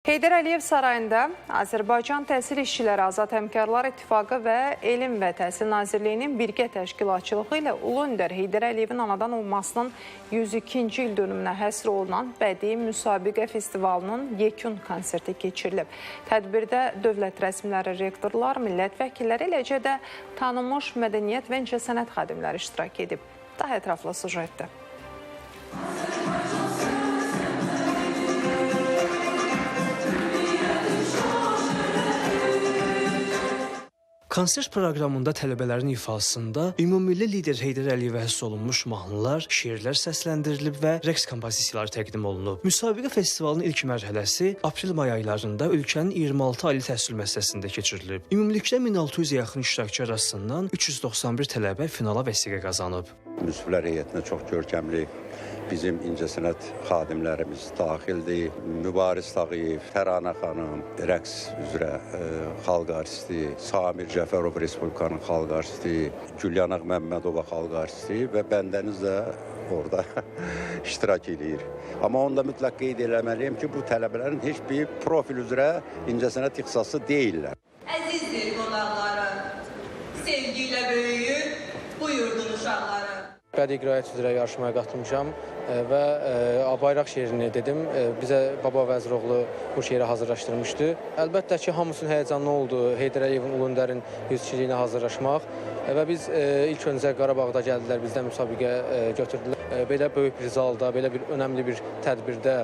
Heydər Əliyev sarayında Azərbaycan Təhsil İşçiləri Azad Həmkarlar İttifaqı və Elm və Təhsil Nazirliyinin birgə təşkilatçılığı ilə Ulu Öndər Heydər Əliyevin anadan olmasının 102-ci il dönümünə həsr olunan Bədii Müsabiqə Festivalının yekun konserti keçirilib. Tədbirdə dövlət rəsmiləri, rektorlar, millət vəkilləri, eləcə də tanınmış mədəniyyət və incəsənət xadimləri iştirak edib. Daha ətraflı sujetdə. Konsert proqramında tələbələrin ifasında ümummilli lider Heydər Əliyevə həsr olunmuş mahnılar, şeirlər səsləndirilib və rəqs kompozisiyaları təqdim olunub. Müsabiqə festivalının ilk mərhələsi aprel-may aylarında ölkənin 26 ali təhsil müəssisəsində keçirilib. Ümumilikdə 1600-ə yaxın iştirakçı arasından 391 tələbə finala vəsiqə qazanıb. Müsiflər heyətinə çox görkəmli bizim incəsənət xadimlərimiz daxildir. Mübariz Tağıyev, Təranə xanım, rəqs üzrə xalq artisti, Samir Cəfərov Respublikanın xalq artisti, Gülyanaq Məmmədova xalq artisti və bəndəniz də orada iştirak edir. Amma onda mütləq qeyd eləməliyim ki, bu tələbələrin heç bir profil üzrə incəsənət ixtisası deyillər. Əzizdir qonaqları, sevgiyle böyüyün, buyurdun uşaqları. Bədii qiraət üzrə yarışmaya qatılmışam və bayraq şeirini dedim. Bizə Baba Vəziroğlu bu şeiri hazırlaşdırmışdı. Əlbəttə ki, hamısının həyəcanlı oldu Heydər Əliyevin Ulu Öndərin 100-çiliyinə hazırlaşmaq və biz ilk öncə Qarabağda gəldilər, bizdən müsabiqə götürdülər. Belə böyük bir zalda, belə bir önəmli bir tədbirdə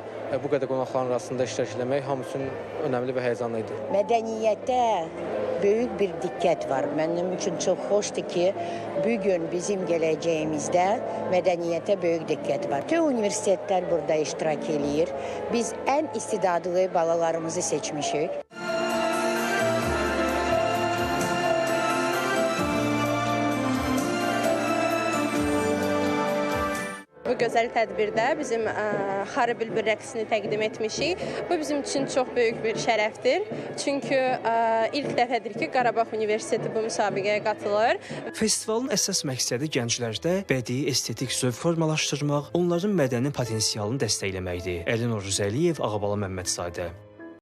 bu qədər qonaqların arasında iştirak etmək hamı üçün önəmli və həyəcanlı idi. Mədəniyyətə böyük bir diqqət var. Mənim üçün çox xoşdur ki, bugün bizim gələcəyimizdə mədəniyyətə böyük diqqət var. Tüm universitetlər burada iştirak edir. Biz ən istedadlı balalarımızı seçmişik. Bu gözəl tədbirdə bizim Xarı Bülbül rəqsini təqdim etmişik. Bu bizim üçün çox böyük bir şərəfdir. Çünki ilk dəfədir ki, Qarabağ Universiteti bu müsabiqəyə qatılır. Festivalın əsas məqsədi gənclərdə bədii, estetik zövq formalaşdırmaq, onların mədəni potensialını dəstəkləməkdir. Əlinur Rüzəliyev, Ağabala Məmmədzadə.